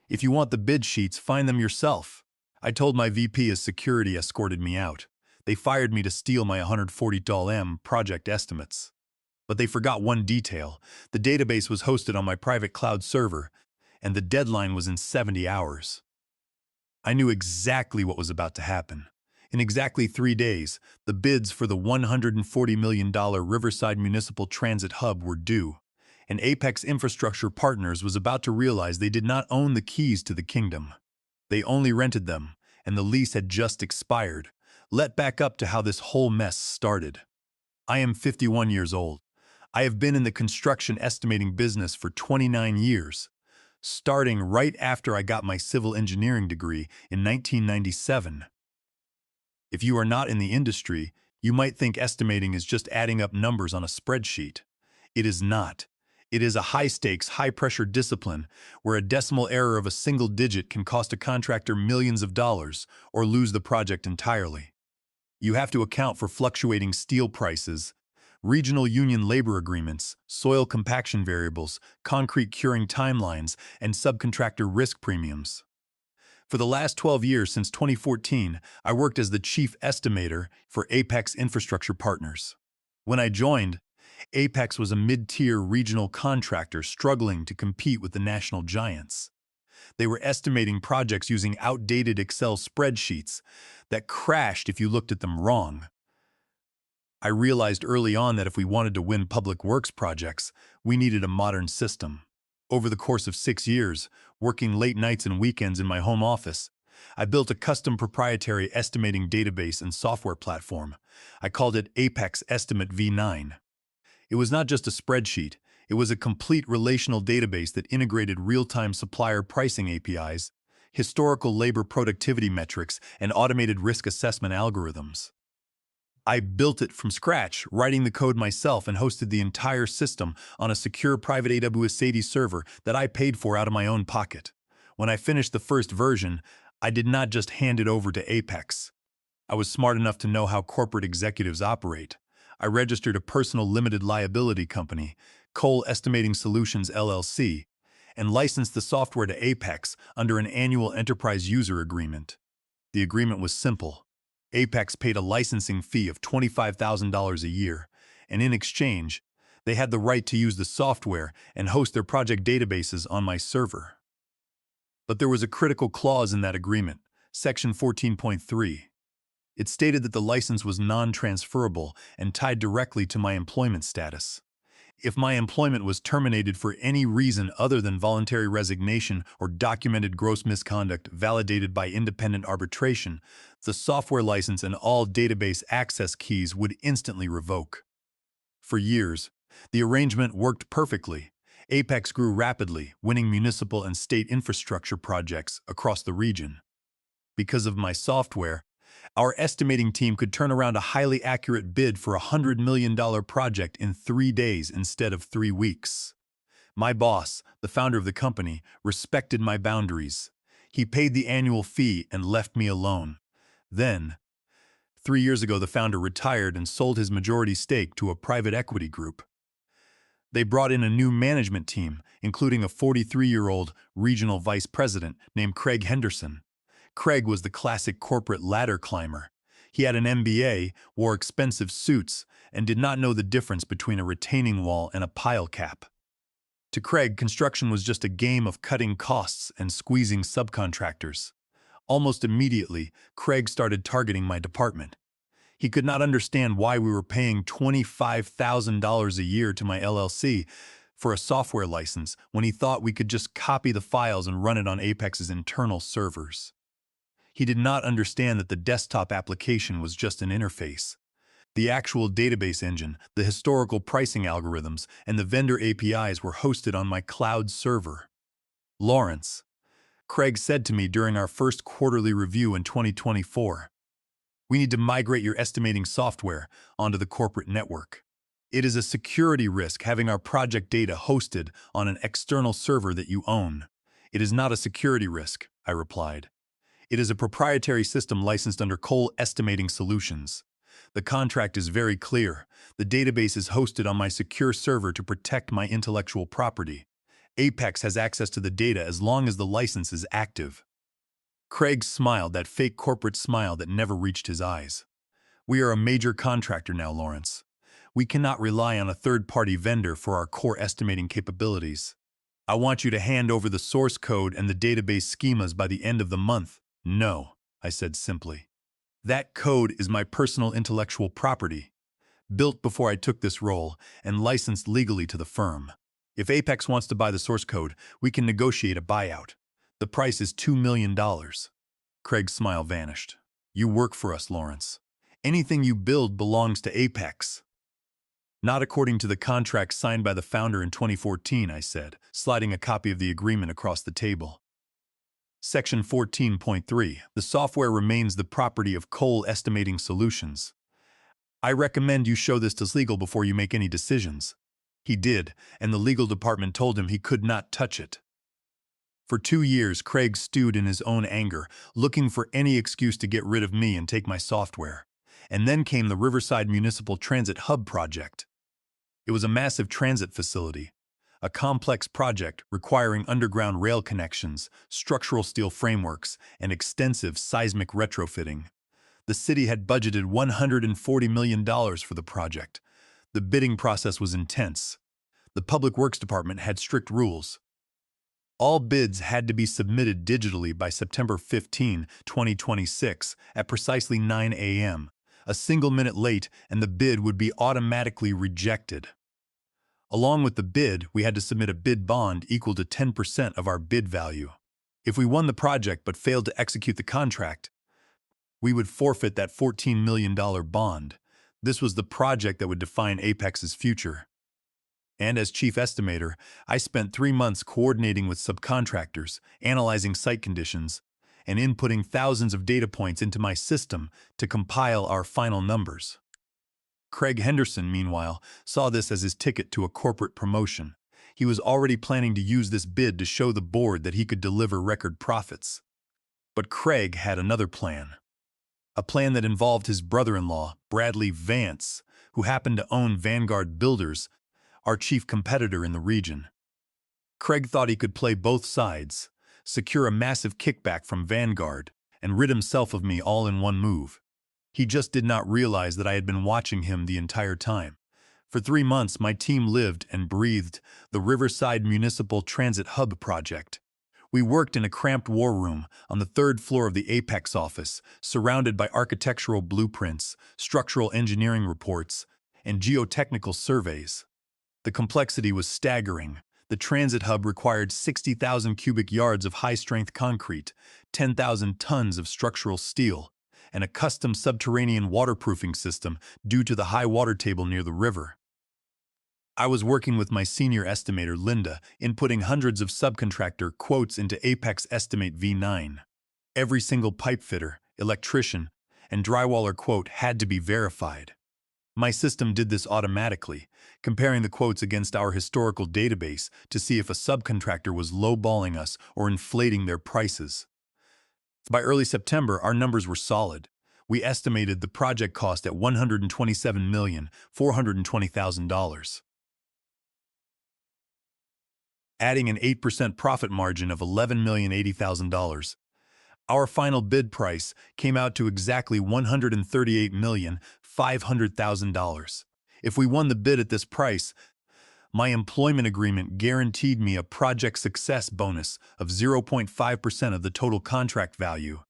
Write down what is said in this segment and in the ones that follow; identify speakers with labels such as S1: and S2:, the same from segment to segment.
S1: If you want the bid sheets, find them yourself. I told my VP as security escorted me out. They fired me to steal my $140 project estimates. But they forgot one detail. The database was hosted on my private cloud server, and the deadline was in 70 hours. I knew exactly what was about to happen. In exactly 3 days, the bids for the $140 million Riverside Municipal Transit Hub were due, and Apex Infrastructure Partners was about to realize they did not own the keys to the kingdom. They only rented them, and the lease had just expired. Let back up to how this whole mess started. I am 51 years old. I have been in the construction estimating business for 29 years, starting right after I got my civil engineering degree in 1997. If you are not in the industry, you might think estimating is just adding up numbers on a spreadsheet. It is not. It is a high-stakes, high-pressure discipline where a decimal error of a single digit can cost a contractor millions of dollars or lose the project entirely. You have to account for fluctuating steel prices, regional union labor agreements, soil compaction variables, concrete curing timelines, and subcontractor risk premiums. For the last 12 years since 2014, I worked as the chief estimator for Apex Infrastructure Partners. When I joined, Apex was a mid-tier regional contractor struggling to compete with the national giants. They were estimating projects using outdated Excel spreadsheets that crashed if you looked at them wrong. I realized early on that if we wanted to win public works projects, we needed a modern system. Over the course of 6 years, working late nights and weekends in my home office, I built a custom proprietary estimating database and software platform. I called it Apex Estimate V9. It was not just a spreadsheet, it was a complete relational database that integrated real-time supplier pricing APIs, historical labor productivity metrics, and automated risk assessment algorithms. I built it from scratch, writing the code myself, and hosted the entire system on a secure private AWS SADI server that I paid for out of my own pocket. When I finished the first version, I did not just hand it over to Apex. I was smart enough to know how corporate executives operate. I registered a personal limited liability company, Cole Estimating Solutions LLC, and licensed the software to Apex under an annual enterprise user agreement. The agreement was simple. Apex paid a licensing fee of $25,000 a year, and in exchange, they had the right to use the software and host their project databases on my server. But there was a critical clause in that agreement, Section 14.3. It stated that the license was non-transferable and tied directly to my employment status. If my employment was terminated for any reason other than voluntary resignation or documented gross misconduct validated by independent arbitration, the software license and all database access keys would instantly revoke. For years, the arrangement worked perfectly. Apex grew rapidly, winning municipal and state infrastructure projects across the region. Because of my software, our estimating team could turn around a highly accurate bid for a $100 million project in 3 days instead of 3 weeks. My boss, the founder of the company, respected my boundaries. He paid the annual fee and left me alone. Then, 3 years ago, the founder retired and sold his majority stake to a private equity group. They brought in a new management team, including a 43-year-old regional vice president named Craig Henderson. Craig was the classic corporate ladder climber. He had an MBA, wore expensive suits, and did not know the difference between a retaining wall and a pile cap. To Craig, construction was just a game of cutting costs and squeezing subcontractors. Almost immediately, Craig started targeting my department. He could not understand why we were paying $25,000 a year to my LLC for a software license when he thought we could just copy the files and run it on Apex's internal servers. He did not understand that the desktop application was just an interface. The actual database engine, the historical pricing algorithms, and the vendor APIs were hosted on my cloud server. Lawrence, Craig said to me during our first quarterly review in 2024, "We need to migrate your estimating software onto the corporate network. It is a security risk having our project data hosted on an external server that you own." "It is not a security risk," I replied. "It is a proprietary system licensed under Cole Estimating Solutions. The contract is very clear. The database is hosted on my secure server to protect my intellectual property. Apex has access to the data as long as the license is active. Craig smiled, that fake corporate smile that never reached his eyes. We are a major contractor now, Lawrence. We cannot rely on a third-party vendor for our core estimating capabilities. I want you to hand over the source code and the database schemas by the end of the month. No, I said simply. That code is my personal intellectual property, built before I took this role and licensed legally to the firm. If Apex wants to buy the source code, we can negotiate a buyout. The price is $2 million. Craig's smile vanished. You work for us, Lawrence. Anything you build belongs to Apex. Not according to the contract signed by the founder in 2014, I said, sliding a copy of the agreement across the table. Section 14.3. The software remains the property of Cole Estimating Solutions. I recommend you show this to legal before you make any decisions. He did, and the legal department told him he could not touch it. For 2 years, Craig stewed in his own anger, looking for any excuse to get rid of me and take my software. And then came the Riverside Municipal Transit Hub project. It was a massive transit facility, a complex project requiring underground rail connections, structural steel frameworks, and extensive seismic retrofitting. The city had budgeted $140 million for the project. The bidding process was intense. The Public Works Department had strict rules. All bids had to be submitted digitally by September 15, 2026, at precisely 9 a.m. A single minute late, and the bid would be automatically rejected. Along with the bid, we had to submit a bid bond equal to 10% of our bid value. If we won the project but failed to execute the contract, we would forfeit that $14 million bond. This was the project that would define Apex's future. And as chief estimator, I spent 3 months coordinating with subcontractors, analyzing site conditions, and inputting thousands of data points into my system to compile our final numbers. Craig Henderson, meanwhile, saw this as his ticket to a corporate promotion. He was already planning to use this bid to show the board that he could deliver record profits. But Craig had another plan. A plan that involved his brother-in-law, Bradley Vance, who happened to own Vanguard Builders, our chief competitor in the region. Craig thought he could play both sides, secure a massive kickback from Vanguard, and rid himself of me all in one move. He just did not realize that I had been watching him the entire time. For 3 months, my team lived and breathed the Riverside Municipal Transit Hub project. We worked in a cramped war room on the 3rd floor of the Apex office, surrounded by architectural blueprints, structural engineering reports, and geotechnical surveys. The complexity was staggering. The transit hub required 60,000 cubic yards of high-strength concrete, 10,000 tons of structural steel, and a custom subterranean waterproofing system due to the high water table near the river. I was working with my senior estimator, Linda, inputting hundreds of subcontractor quotes into Apex Estimate V9. Every single pipe fitter, electrician, and drywaller quote had to be verified. My system did this automatically, comparing the quotes against our historical database to see if a subcontractor was lowballing us or inflating their prices. By early September, our numbers were solid. We estimated the project cost at $127,420,000. Adding an 8% profit margin of $11,080,000. Our final bid price came out to exactly $138,500,000. If we won the bid at this price, my employment agreement guaranteed me a project success bonus of 0.5% of the total contract value.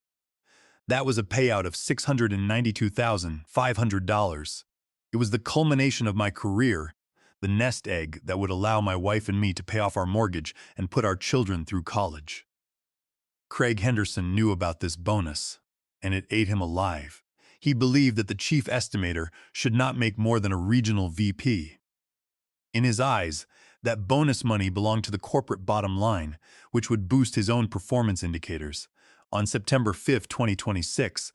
S1: That was a payout of $692,500. It was the culmination of my career, the nest egg that would allow my wife and me to pay off our mortgage and put our children through college. Craig Henderson knew about this bonus, and it ate him alive. He believed that the chief estimator should not make more than a regional VP. In his eyes, that bonus money belonged to the corporate bottom line, which would boost his own performance indicators. On September 5, 2026,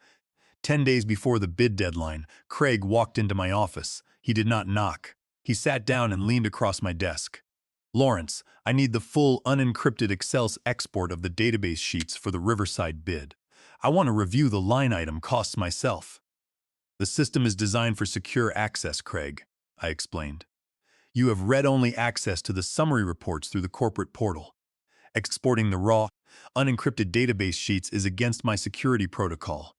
S1: 10 days before the bid deadline, Craig walked into my office. He did not knock. He sat down and leaned across my desk. Lawrence, I need the full unencrypted Excel export of the database sheets for the Riverside bid. I want to review the line item costs myself. The system is designed for secure access, Craig, I explained. You have read-only access to the summary reports through the corporate portal. Exporting the raw, unencrypted database sheets is against my security protocol.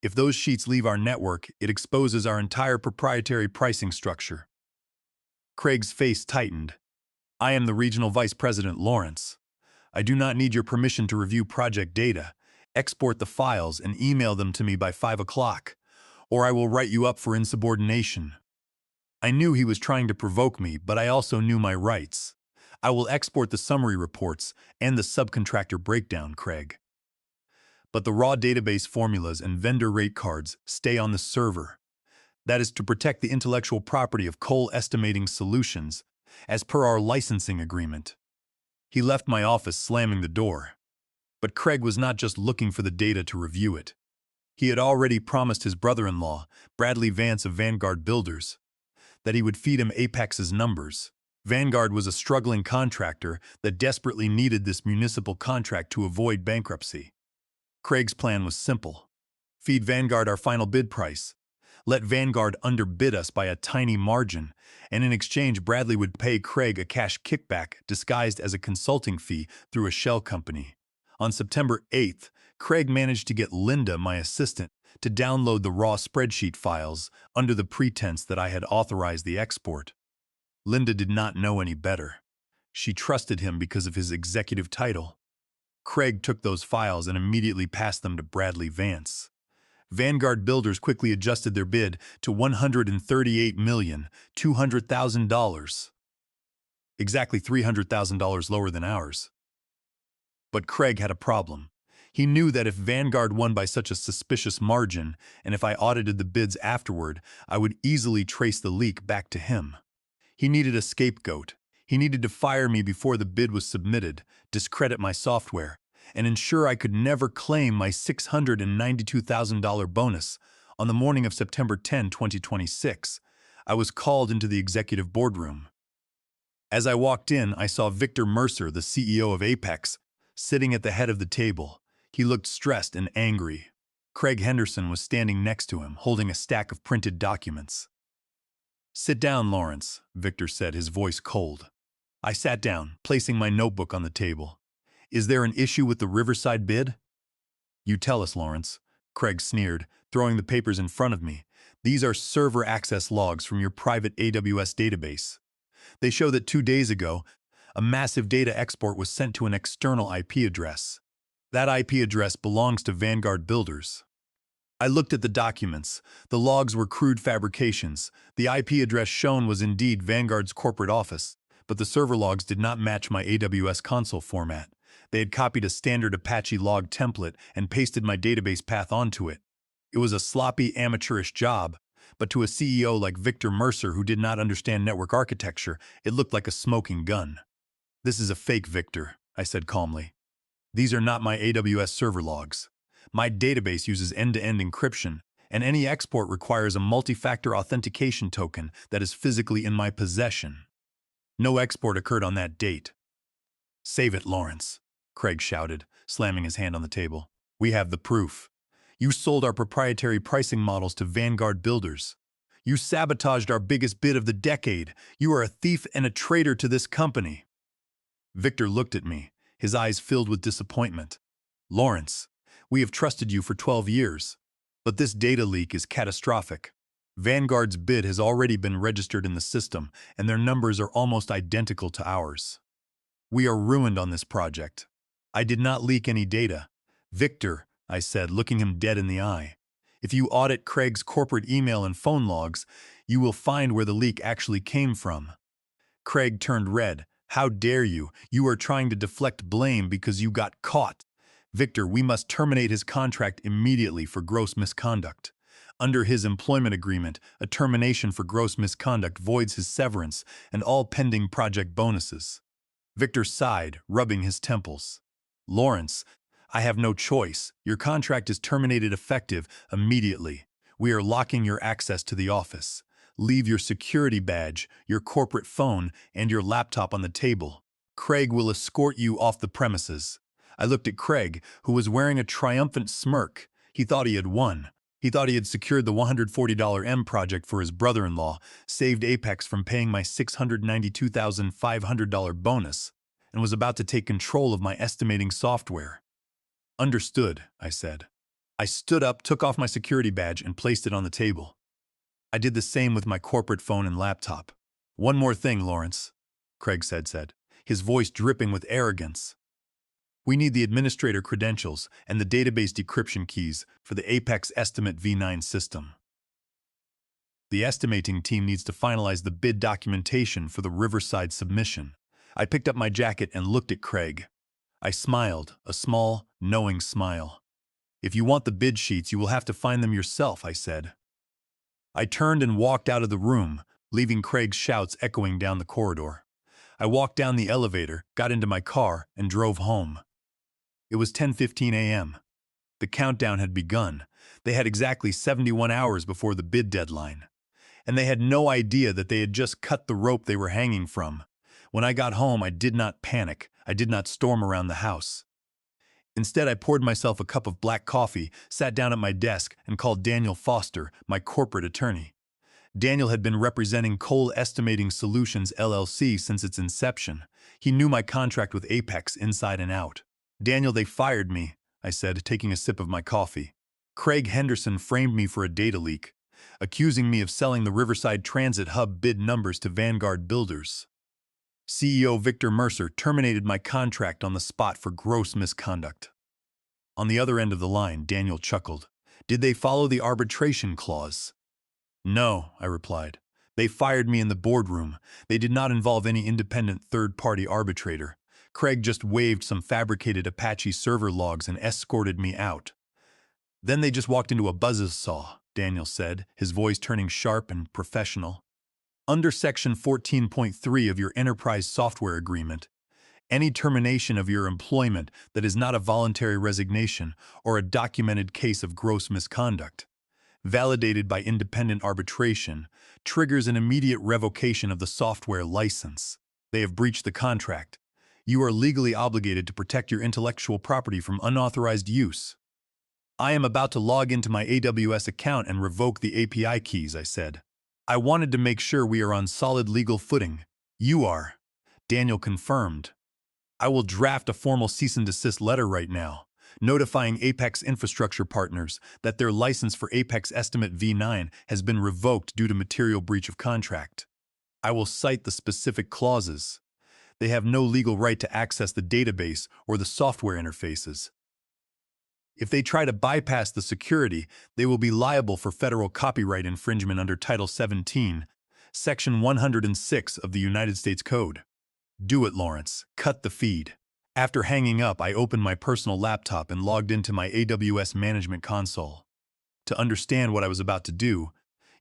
S1: If those sheets leave our network, it exposes our entire proprietary pricing structure. Craig's face tightened. I am the Regional Vice President Lawrence. I do not need your permission to review project data. Export the files and email them to me by 5 o'clock, or I will write you up for insubordination. I knew he was trying to provoke me, but I also knew my rights. I will export the summary reports and the subcontractor breakdown, Craig. But the raw database formulas and vendor rate cards stay on the server. That is to protect the intellectual property of Cole Estimating Solutions, as per our licensing agreement. He left my office slamming the door. But Craig was not just looking for the data to review it. He had already promised his brother-in-law, Bradley Vance of Vanguard Builders, that he would feed him Apex's numbers. Vanguard was a struggling contractor that desperately needed this municipal contract to avoid bankruptcy. Craig's plan was simple. Feed Vanguard our final bid price. Let Vanguard underbid us by a tiny margin, and in exchange Bradley would pay Craig a cash kickback disguised as a consulting fee through a shell company. On September 8th, Craig managed to get Linda, my assistant, to download the raw spreadsheet files under the pretense that I had authorized the export. Linda did not know any better. She trusted him because of his executive title. Craig took those files and immediately passed them to Bradley Vance. Vanguard Builders quickly adjusted their bid to $138,200,000, exactly $300,000 lower than ours. But Craig had a problem. He knew that if Vanguard won by such a suspicious margin, and if I audited the bids afterward, I would easily trace the leak back to him. He needed a scapegoat. He needed to fire me before the bid was submitted, discredit my software, and ensure I could never claim my $692,000 bonus. On the morning of September 10, 2026, I was called into the executive boardroom. As I walked in, I saw Victor Mercer, the CEO of Apex, sitting at the head of the table. He looked stressed and angry. Craig Henderson was standing next to him, holding a stack of printed documents. "Sit down, Lawrence," Victor said, his voice cold. I sat down, placing my notebook on the table. "Is there an issue with the Riverside bid?" "You tell us, Lawrence," Craig sneered, throwing the papers in front of me. "These are server access logs from your private AWS database. They show that 2 days ago, a massive data export was sent to an external IP address. That IP address belongs to Vanguard Builders." I looked at the documents. The logs were crude fabrications. The IP address shown was indeed Vanguard's corporate office, but the server logs did not match my AWS console format. They had copied a standard Apache log template and pasted my database path onto it. It was a sloppy, amateurish job, but to a CEO like Victor Mercer who did not understand network architecture, it looked like a smoking gun. "This is a fake, Victor," I said calmly. "These are not my AWS server logs. My database uses end-to-end encryption, and any export requires a multi-factor authentication token that is physically in my possession. No export occurred on that date." "Save it, Lawrence," Craig shouted, slamming his hand on the table. "We have the proof. You sold our proprietary pricing models to Vanguard Builders. You sabotaged our biggest bid of the decade. You are a thief and a traitor to this company." Victor looked at me, his eyes filled with disappointment. "Lawrence, we have trusted you for 12 years, but this data leak is catastrophic. Vanguard's bid has already been registered in the system, and their numbers are almost identical to ours. We are ruined on this project. I did not leak any data." "Victor," I said, looking him dead in the eye, "if you audit Craig's corporate email and phone logs, you will find where the leak actually came from." Craig turned red. "How dare you? You are trying to deflect blame because you got caught. Victor, we must terminate his contract immediately for gross misconduct. Under his employment agreement, a termination for gross misconduct voids his severance and all pending project bonuses." Victor sighed, rubbing his temples. "Lawrence, I have no choice. Your contract is terminated effective immediately. We are locking your access to the office. Leave your security badge, your corporate phone, and your laptop on the table. Craig will escort you off the premises." I looked at Craig, who was wearing a triumphant smirk. He thought he had won. He thought he had secured the $140 M project for his brother-in-law, saved Apex from paying my $692,500 bonus, and was about to take control of my estimating software. Understood, I said. I stood up, took off my security badge, and placed it on the table. I did the same with my corporate phone and laptop. One more thing, Lawrence, Craig said, his voice dripping with arrogance. We need the administrator credentials and the database decryption keys for the Apex Estimate V9 system. The estimating team needs to finalize the bid documentation for the Riverside submission. I picked up my jacket and looked at Craig. I smiled, a small, knowing smile. If you want the bid sheets, you will have to find them yourself, I said. I turned and walked out of the room, leaving Craig's shouts echoing down the corridor. I walked down the elevator, got into my car, and drove home. It was 10:15 a.m. The countdown had begun. They had exactly 71 hours before the bid deadline. And they had no idea that they had just cut the rope they were hanging from. When I got home, I did not panic. I did not storm around the house. Instead, I poured myself a cup of black coffee, sat down at my desk, and called Daniel Foster, my corporate attorney. Daniel had been representing Cole Estimating Solutions, LLC since its inception. He knew my contract with Apex inside and out. Daniel, they fired me, I said, taking a sip of my coffee. Craig Henderson framed me for a data leak, accusing me of selling the Riverside Transit Hub bid numbers to Vanguard Builders. CEO Victor Mercer terminated my contract on the spot for gross misconduct. On the other end of the line, Daniel chuckled. Did they follow the arbitration clause? No, I replied. They fired me in the boardroom. They did not involve any independent third-party arbitrator. Craig just waved some fabricated Apache server logs and escorted me out. Then they just walked into a buzzsaw, Daniel said, his voice turning sharp and professional. Under Section 14.3 of your Enterprise Software Agreement, any termination of your employment that is not a voluntary resignation or a documented case of gross misconduct, validated by independent arbitration, triggers an immediate revocation of the software license. They have breached the contract. You are legally obligated to protect your intellectual property from unauthorized use. I am about to log into my AWS account and revoke the API keys, I said. I wanted to make sure we are on solid legal footing. You are. Daniel confirmed. I will draft a formal cease and desist letter right now, notifying Apex Infrastructure Partners that their license for Apex Estimate V9 has been revoked due to material breach of contract. I will cite the specific clauses. They have no legal right to access the database or the software interfaces. If they try to bypass the security, they will be liable for federal copyright infringement under Title 17, Section 106 of the United States Code. Do it, Lawrence. Cut the feed. After hanging up, I opened my personal laptop and logged into my AWS Management Console. To understand what I was about to do,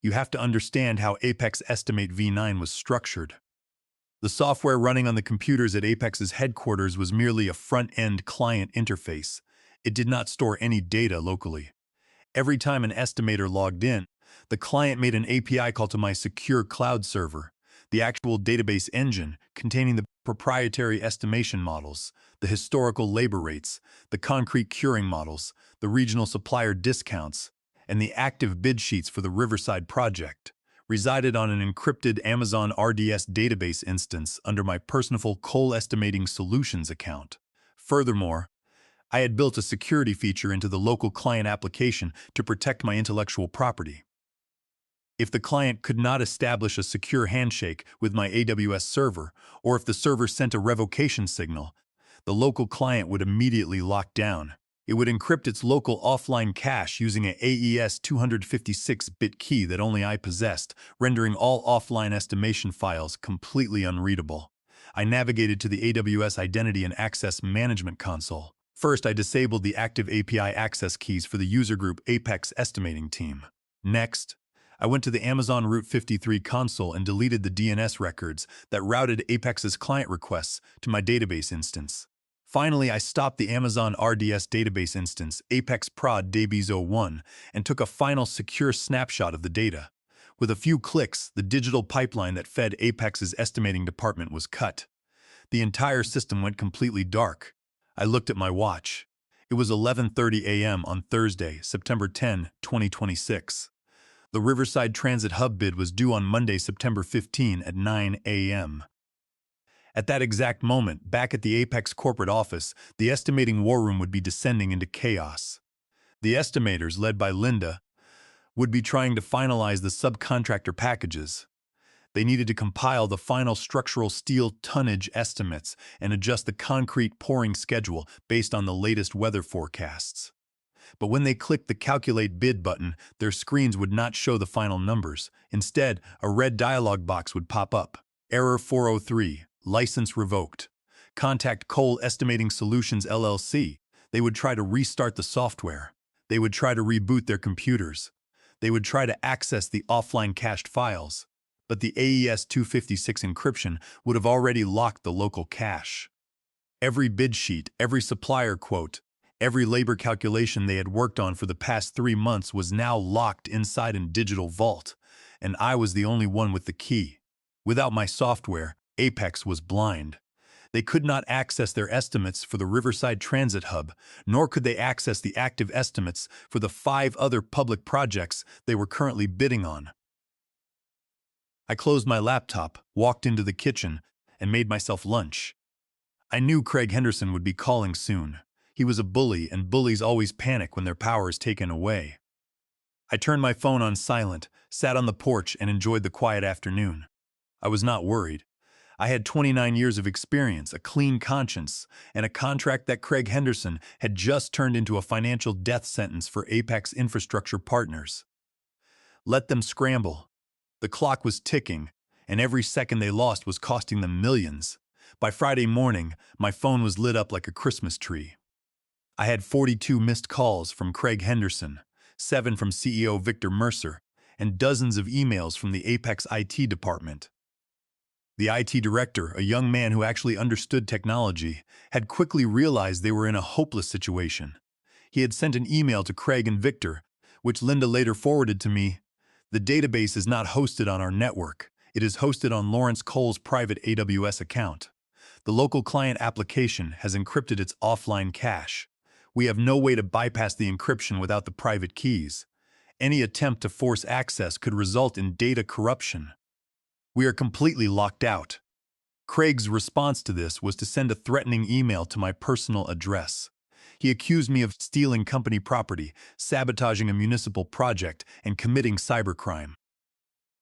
S1: you have to understand how Apex Estimate V9 was structured. The software running on the computers at Apex's headquarters was merely a front-end client interface. It did not store any data locally. Every time an estimator logged in, the client made an API call to my secure cloud server, the actual database engine containing the proprietary estimation models, the historical labor rates, the concrete curing models, the regional supplier discounts, and the active bid sheets for the Riverside project, resided on an encrypted Amazon RDS database instance under my personal Cole Estimating Solutions account. Furthermore, I had built a security feature into the local client application to protect my intellectual property. If the client could not establish a secure handshake with my AWS server, or if the server sent a revocation signal, the local client would immediately lock down. It would encrypt its local offline cache using an AES 256-bit key that only I possessed, rendering all offline estimation files completely unreadable. I navigated to the AWS Identity and Access Management Console. First, I disabled the active API access keys for the user group Apex Estimating Team. Next, I went to the Amazon Route 53 console and deleted the DNS records that routed Apex's client requests to my database instance. Finally, I stopped the Amazon RDS database instance, Apex Prod DBs01, and took a final secure snapshot of the data. With a few clicks, the digital pipeline that fed Apex's estimating department was cut. The entire system went completely dark. I looked at my watch. It was 11:30 a.m. on Thursday, September 10, 2026. The Riverside Transit Hub bid was due on Monday, September 15 at 9 a.m. At that exact moment, back at the Apex corporate office, the estimating war room would be descending into chaos. The estimators, led by Linda, would be trying to finalize the subcontractor packages. They needed to compile the final structural steel tonnage estimates and adjust the concrete pouring schedule based on the latest weather forecasts. But when they clicked the Calculate Bid button, their screens would not show the final numbers. Instead, a red dialog box would pop up. Error 403, license revoked. Contact Cole Estimating Solutions LLC. They would try to restart the software. They would try to reboot their computers. They would try to access the offline cached files. But the AES-256 encryption would have already locked the local cache. Every bid sheet, every supplier quote, every labor calculation they had worked on for the past 3 months was now locked inside a digital vault, and I was the only one with the key. Without my software, Apex was blind. They could not access their estimates for the Riverside Transit Hub, nor could they access the active estimates for the 5 other public projects they were currently bidding on. I closed my laptop, walked into the kitchen, and made myself lunch. I knew Craig Henderson would be calling soon. He was a bully, and bullies always panic when their power is taken away. I turned my phone on silent, sat on the porch, and enjoyed the quiet afternoon. I was not worried. I had 29 years of experience, a clean conscience, and a contract that Craig Henderson had just turned into a financial death sentence for Apex Infrastructure Partners. Let them scramble. The clock was ticking, and every second they lost was costing them millions. By Friday morning, my phone was lit up like a Christmas tree. I had 42 missed calls from Craig Henderson, 7 from CEO Victor Mercer, and dozens of emails from the Apex IT department. The IT director, a young man who actually understood technology, had quickly realized they were in a hopeless situation. He had sent an email to Craig and Victor, which Linda later forwarded to me. The database is not hosted on our network. It is hosted on Lawrence Cole's private AWS account. The local client application has encrypted its offline cache. We have no way to bypass the encryption without the private keys. Any attempt to force access could result in data corruption. We are completely locked out. Craig's response to this was to send a threatening email to my personal address. He accused me of stealing company property, sabotaging a municipal project, and committing cybercrime.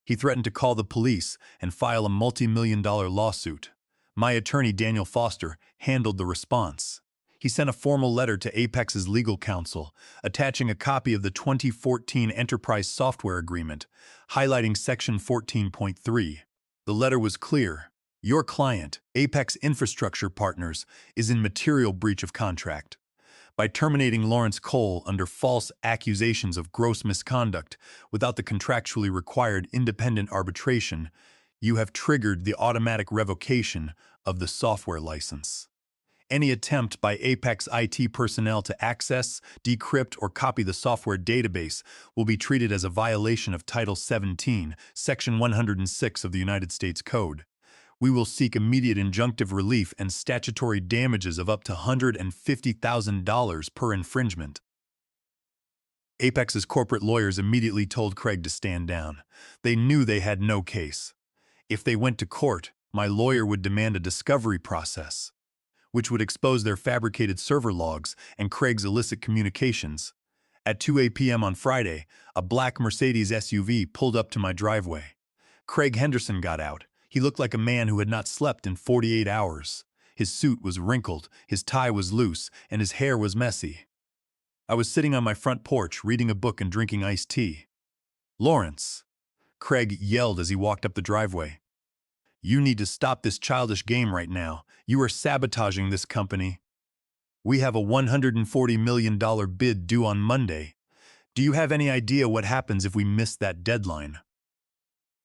S1: He threatened to call the police and file a multi-million-dollar lawsuit. My attorney, Daniel Foster, handled the response. He sent a formal letter to Apex's legal counsel, attaching a copy of the 2014 Enterprise Software Agreement, highlighting Section 14.3. The letter was clear. Your client, Apex Infrastructure Partners, is in material breach of contract. By terminating Lawrence Cole under false accusations of gross misconduct without the contractually required independent arbitration, you have triggered the automatic revocation of the software license. Any attempt by Apex IT personnel to access, decrypt, or copy the software database will be treated as a violation of Title 17, Section 106 of the United States Code. We will seek immediate injunctive relief and statutory damages of up to $150,000 per infringement. Apex's corporate lawyers immediately told Craig to stand down. They knew they had no case. If they went to court, my lawyer would demand a discovery process, which would expose their fabricated server logs and Craig's illicit communications. At 2 p.m. on Friday, a black Mercedes SUV pulled up to my driveway. Craig Henderson got out. He looked like a man who had not slept in 48 hours. His suit was wrinkled, his tie was loose, and his hair was messy. I was sitting on my front porch reading a book and drinking iced tea. "Lawrence," Craig yelled as he walked up the driveway. "You need to stop this childish game right now. You are sabotaging this company. We have a $140 million bid due on Monday. Do you have any idea what happens if we miss that deadline?"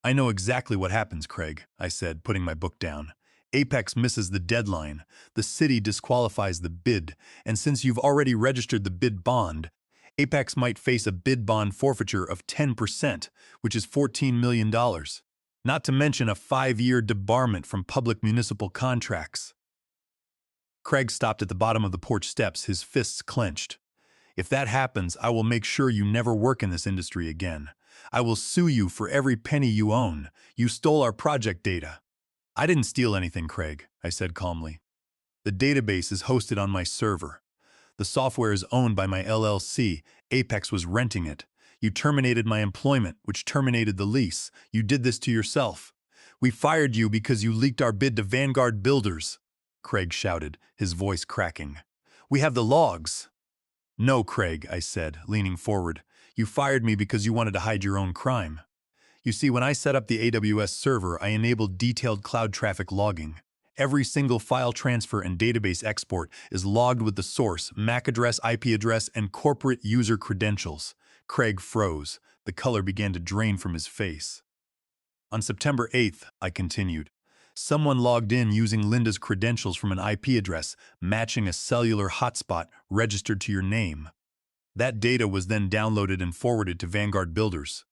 S1: "I know exactly what happens, Craig," I said, putting my book down. "Apex misses the deadline. The city disqualifies the bid, and since you've already registered the bid bond, Apex might face a bid bond forfeiture of 10%, which is $14 million. Not to mention a 5-year debarment from public municipal contracts." Craig stopped at the bottom of the porch steps, his fists clenched. If that happens, I will make sure you never work in this industry again. I will sue you for every penny you own. You stole our project data. I didn't steal anything, Craig, I said calmly. The database is hosted on my server. The software is owned by my LLC. Apex was renting it. You terminated my employment, which terminated the lease. You did this to yourself. We fired you because you leaked our bid to Vanguard Builders, Craig shouted, his voice cracking. We have the logs. No, Craig, I said, leaning forward. You fired me because you wanted to hide your own crime. You see, when I set up the AWS server, I enabled detailed cloud traffic logging. Every single file transfer and database export is logged with the source, MAC address, IP address, and corporate user credentials. Craig froze. The color began to drain from his face. On September 8th, I continued, someone logged in using Linda's credentials from an IP address matching a cellular hotspot registered to your name. That data was then downloaded and forwarded to Vanguard Builders.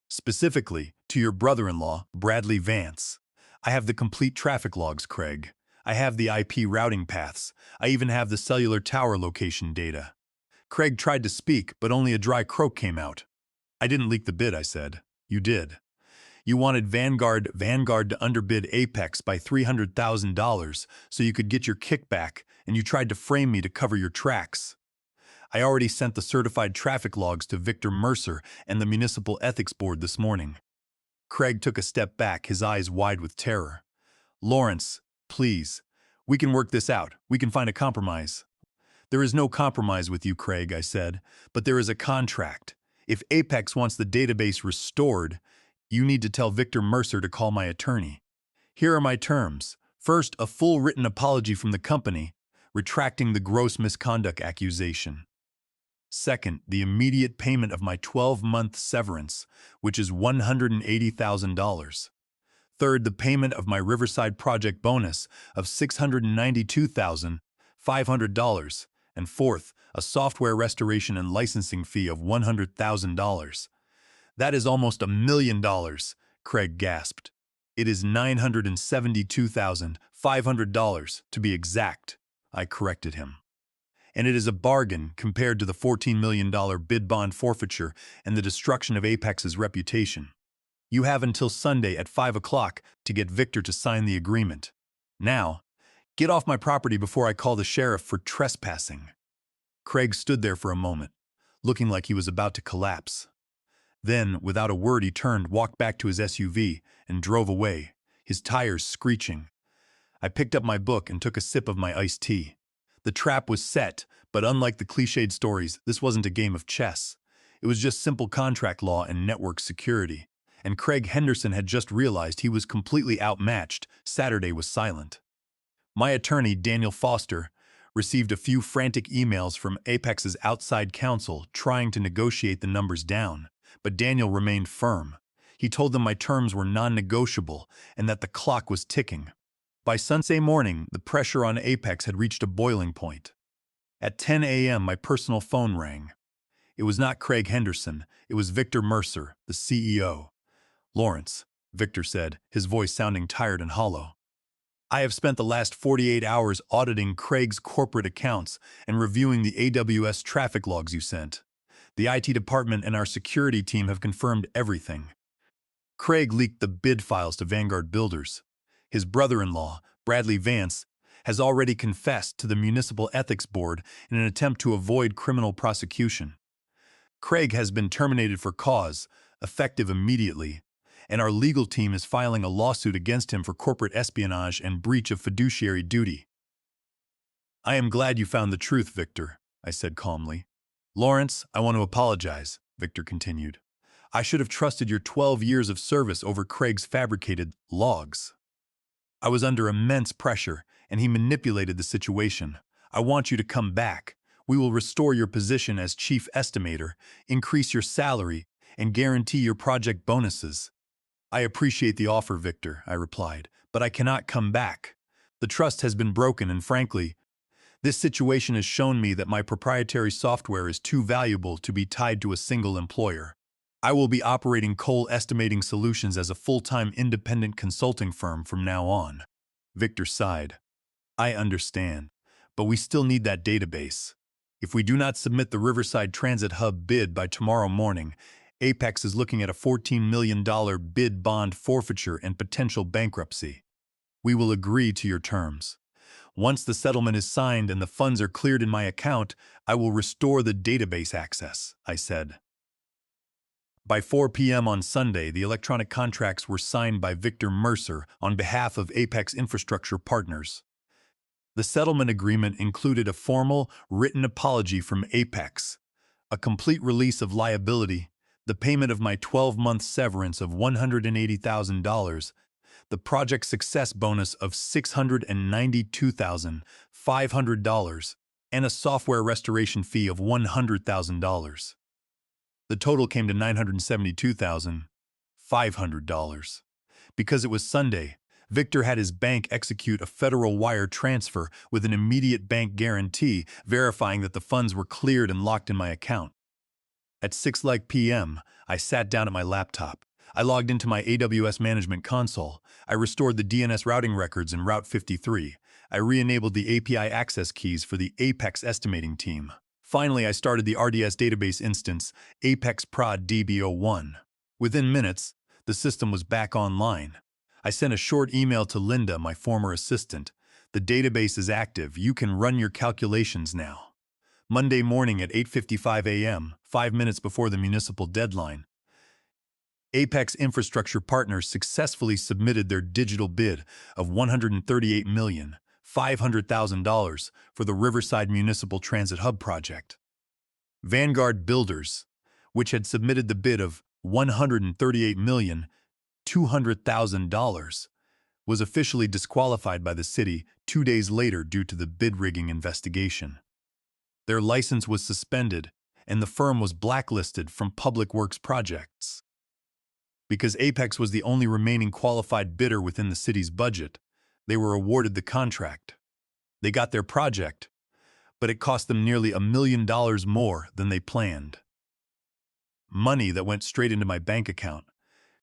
S1: Specifically, to your brother-in-law, Bradley Vance. I have the complete traffic logs, Craig. I have the IP routing paths. I even have the cellular tower location data. Craig tried to speak, but only a dry croak came out. I didn't leak the bid, I said. You did. You wanted Vanguard to underbid Apex by $300,000 so you could get your kickback, and you tried to frame me to cover your tracks. I already sent the certified traffic logs to Victor Mercer and the Municipal Ethics Board this morning. Craig took a step back, his eyes wide with terror. Lawrence, please. We can work this out. We can find a compromise. There is no compromise with you, Craig, I said, but there is a contract. If Apex wants the database restored, you need to tell Victor Mercer to call my attorney. Here are my terms. First, a full written apology from the company, retracting the gross misconduct accusation. Second, the immediate payment of my 12-month severance, which is $180,000. Third, the payment of my Riverside project bonus of $692,500. And fourth, a software restoration and licensing fee of $100,000. That is almost $1 million, Craig gasped. It is $972,500 to be exact, I corrected him. And it is a bargain compared to the $14 million bid bond forfeiture and the destruction of Apex's reputation. You have until Sunday at 5 o'clock to get Victor to sign the agreement. Now, get off my property before I call the sheriff for trespassing. Craig stood there for a moment, looking like he was about to collapse. Then, without a word, he turned, walked back to his SUV, and drove away, his tires screeching. I picked up my book and took a sip of my iced tea. The trap was set, but unlike the cliched stories, this wasn't a game of chess. It was just simple contract law and network security. And Craig Henderson had just realized he was completely outmatched. Saturday was silent. My attorney, Daniel Foster, received a few frantic emails from Apex's outside counsel trying to negotiate the numbers down, but Daniel remained firm. He told them my terms were non-negotiable and that the clock was ticking. By Sunday morning, the pressure on Apex had reached a boiling point. At 10 a.m., my personal phone rang. It was not Craig Henderson, it was Victor Mercer, the CEO. Lawrence, Victor said, his voice sounding tired and hollow. I have spent the last 48 hours auditing Craig's corporate accounts and reviewing the AWS traffic logs you sent. The IT department and our security team have confirmed everything. Craig leaked the bid files to Vanguard Builders. His brother-in-law, Bradley Vance, has already confessed to the Municipal Ethics Board in an attempt to avoid criminal prosecution. Craig has been terminated for cause, effective immediately, and our legal team is filing a lawsuit against him for corporate espionage and breach of fiduciary duty. I am glad you found the truth, Victor, I said calmly. Lawrence, I want to apologize, Victor continued. I should have trusted your 12 years of service over Craig's fabricated logs. I was under immense pressure, and he manipulated the situation. I want you to come back. We will restore your position as chief estimator, increase your salary, and guarantee your project bonuses. I appreciate the offer, Victor, I replied, but I cannot come back. The trust has been broken, and frankly, this situation has shown me that my proprietary software is too valuable to be tied to a single employer. I will be operating Cole Estimating Solutions as a full-time independent consulting firm from now on. Victor sighed. I understand. But we still need that database. If we do not submit the Riverside Transit Hub bid by tomorrow morning, Apex is looking at a $14 million bid bond forfeiture and potential bankruptcy. We will agree to your terms. Once the settlement is signed and the funds are cleared in my account, I will restore the database access, I said. By 4 p.m. on Sunday, the electronic contracts were signed by Victor Mercer on behalf of Apex Infrastructure Partners. The settlement agreement included a formal, written apology from Apex, a complete release of liability, the payment of my 12-month severance of $180,000, the project success bonus of $692,500, and a software restoration fee of $100,000. The total came to $972,500. Because it was Sunday, Victor had his bank execute a federal wire transfer with an immediate bank guarantee verifying that the funds were cleared and locked in my account. At 6 p.m., I sat down at my laptop. I logged into my AWS Management Console. I restored the DNS routing records in Route 53. I re-enabled the API access keys for the Apex estimating team. Finally, I started the RDS database instance, Apex Prod DB01. Within minutes, the system was back online. I sent a short email to Linda, my former assistant. The database is active. You can run your calculations now. Monday morning at 8:55 a.m., 5 minutes before the municipal deadline, Apex Infrastructure Partners successfully submitted their digital bid of $138,500,000 for the Riverside Municipal Transit Hub project. Vanguard Builders, which had submitted the bid of $138,200,000, was officially disqualified by the city 2 days later due to the bid rigging investigation. Their license was suspended, and the firm was blacklisted from public works projects. Because Apex was the only remaining qualified bidder within the city's budget, they were awarded the contract. They got their project, but it cost them nearly $1 million more than they planned. Money that went straight into my bank account.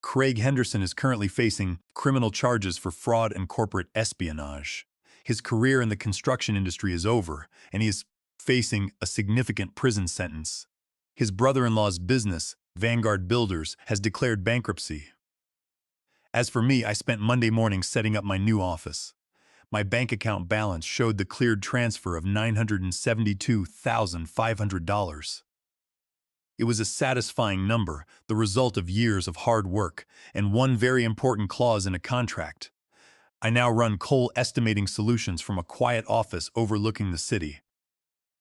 S1: Craig Henderson is currently facing criminal charges for fraud and corporate espionage. His career in the construction industry is over, and he is facing a significant prison sentence. His brother-in-law's business, Vanguard Builders, has declared bankruptcy. As for me, I spent Monday morning setting up my new office. My bank account balance showed the cleared transfer of $972,500. It was a satisfying number, the result of years of hard work, and one very important clause in a contract. I now run Cole Estimating Solutions from a quiet office overlooking the city.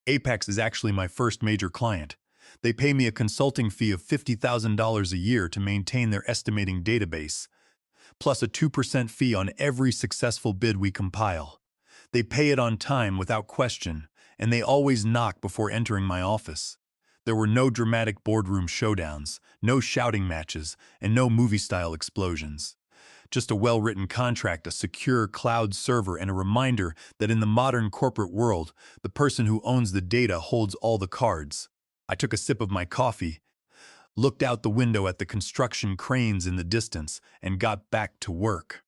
S1: Apex is actually my first major client. They pay me a consulting fee of $50,000 a year to maintain their estimating database, plus a 2% fee on every successful bid we compile. They pay it on time without question, and they always knock before entering my office. There were no dramatic boardroom showdowns, no shouting matches, and no movie-style explosions. Just a well-written contract, a secure cloud server, and a reminder that in the modern corporate world, the person who owns the data holds all the cards. I took a sip of my coffee, looked out the window at the construction cranes in the distance, and got back to work.